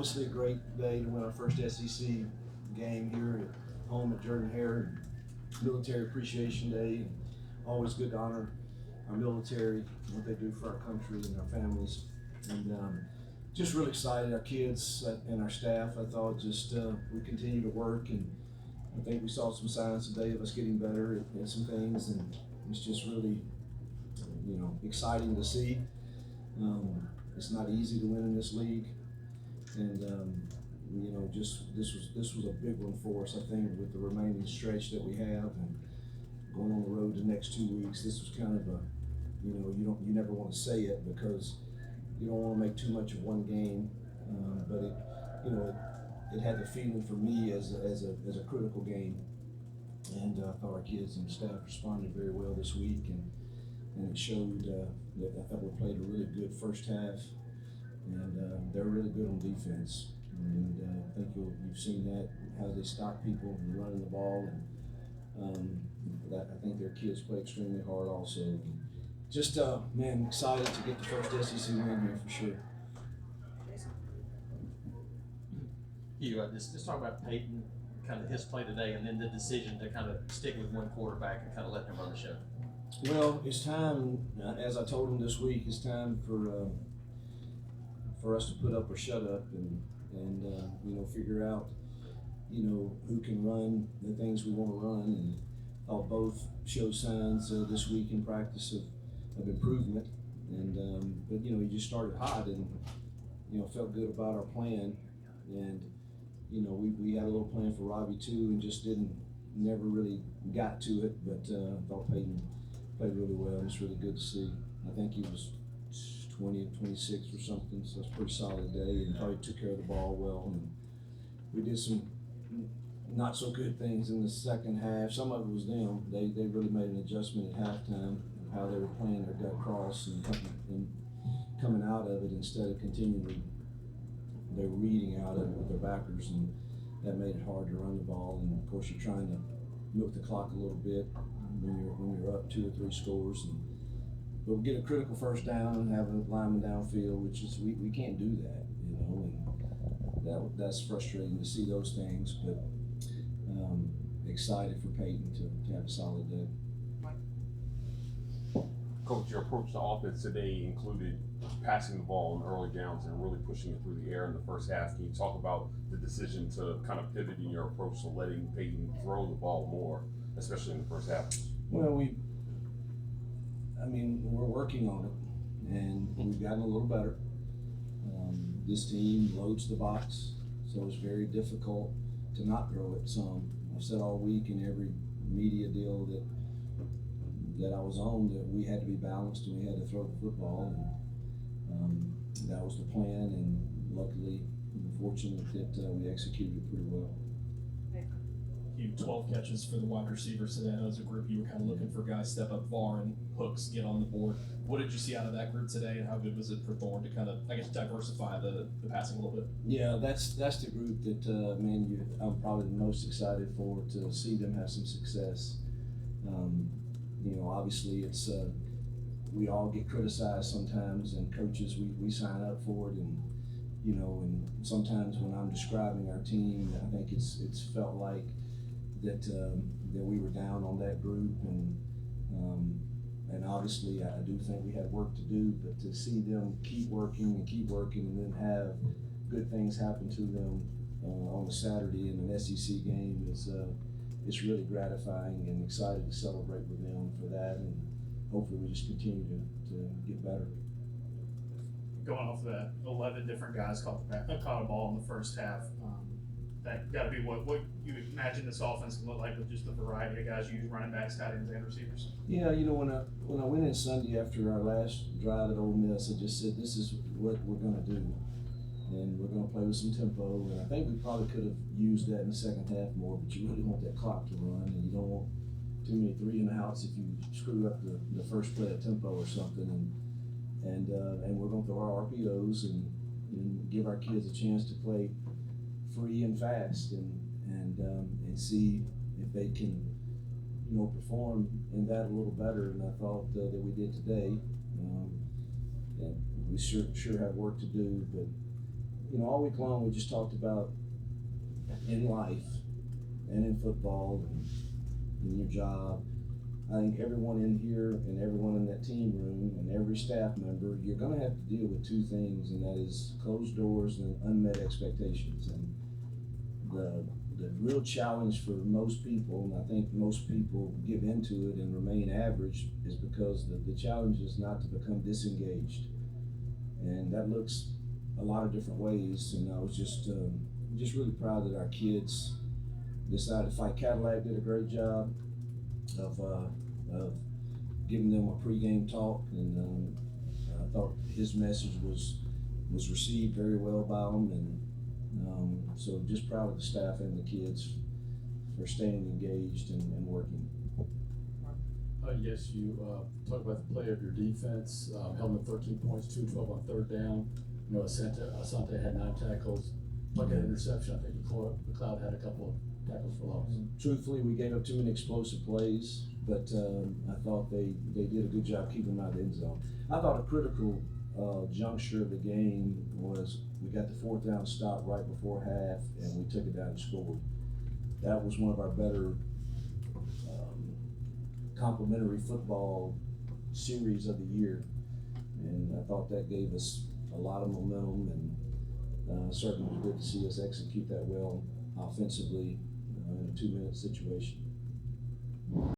obviously a great day to win our first SEC game here at home at Jordan-Hare. Military Appreciation Day. Always good to honor our military, what they do for our country and our families. And just really excited, our kids and our staff. I thought just we continue to work, and I think we saw some signs today of us getting better at some things, and it's just really, exciting to see. It's not easy to win in this league, and just this was a big one for us. I think with the remaining stretch that we have and going on the road the next 2 weeks, this was kind of a, you never want to say it because you don't want to make too much of one game, but it had the feeling for me as a critical game, and I thought our kids and staff responded very well this week, and it showed that I thought we played a really good first half, and they're really good on defense, and I think you've seen that, how they stop people from running the ball, and I think their kids play extremely hard also. Just, excited to get the first SEC win here for sure. Just talk about Payton, kind of his play today, and then the decision to kind of stick with one quarterback and kind of let him run the show. Well, it's time, as I told him this week, it's time for us to put up or shut up, and figure out, who can run the things we want to run, and both show signs this week in practice of improvement, and but he just started hot, and felt good about our plan, and we had a little plan for Robbie too, and just never really got to it, but I thought Payton played really well, and it's really good to see. I think he was 20 of 26 or something, so it's a pretty solid day, and probably took care of the ball well, and we did some not so good things in the second half. Some of it was them. They really made an adjustment at halftime of how they were playing their gut cross and coming out of it instead of continually they were reading out of it with their backers, and that made it hard to run the ball. And of course, you're trying to milk the clock a little bit when you're up 2 or 3 scores. But we get a critical first down and have a lineman downfield, which is we can't do that, and that's frustrating to see those things. But excited for Payton to have a solid day. Coach, your approach to offense today included passing the ball in early downs and really pushing it through the air in the first half. Can you talk about the decision to kind of pivot in your approach to letting Payton throw the ball more, especially in the first half? Well, we're working on it, and we've gotten a little better. This team loads the box, so it's very difficult to not throw it some. I've said all week in every media deal that I was on that we had to be balanced and we had to throw the football, and that was the plan, and luckily we're fortunate that we executed it pretty well. You 12 catches for the wide receivers today. As a group, you were kind of looking for guys step up, Thorne, Hooks, get on the board. What did you see out of that group today, and how good was it for Thorne to kind of, diversify the passing a little bit? Yeah, that's the group that I'm probably the most excited for, to see them have some success. Obviously it's we all get criticized sometimes, and coaches we sign up for it, and and sometimes when I'm describing our team, I think it's felt like that we were down on that group, and obviously I do think we have work to do, but to see them keep working and then have good things happen to them on a Saturday in an SEC game is it's really gratifying, and excited to celebrate with them for that, and hopefully we just continue to get better. Going off of that, 11 different guys caught a ball in the first half. That got to be what you imagine this offense can look like with just the variety of guys you use, running backs, tight ends, and receivers. Yeah, when I went in Sunday after our last drive at Ole Miss, I just said this is what we're going to do, and we're going to play with some tempo. And I think we probably could have used that in the second half more, but you really want that clock to run, and you don't want too many 3-and-outs if you screw up the first play at tempo or something. And we're going to throw our RPOs and give our kids a chance to play free and fast, and see if they can perform in that a little better. And I thought that we did today. And we sure have work to do, but all week long we just talked about in life and in football and in your job. I think everyone in here and everyone in that team room and every staff member, you're going to have to deal with two things, and that is closed doors and unmet expectations. And the real challenge for most people, and I think most people give into it and remain average, is because the challenge is not to become disengaged. And that looks a lot of different ways. And I was just really proud that our kids decided to fight. Cadillac did a great job of giving them a pregame talk, and I thought his message was received very well by them, and so just proud of the staff and the kids for staying engaged and working. Yes, you talk about the play of your defense. Held them 13 points, 2-12 on third down. Asante had 9 tackles. Like an interception, I think McLeod had a couple of tackles for loss. Truthfully, we gave up too many explosive plays, but I thought they did a good job keeping them out of the end zone. I thought a critical juncture of the game was we got the 4th down stop right before half, and we took it down and scored. That was one of our better complimentary football series of the year, and I thought that gave us a lot of momentum, and certainly was good to see us execute that well offensively in a 2-minute situation.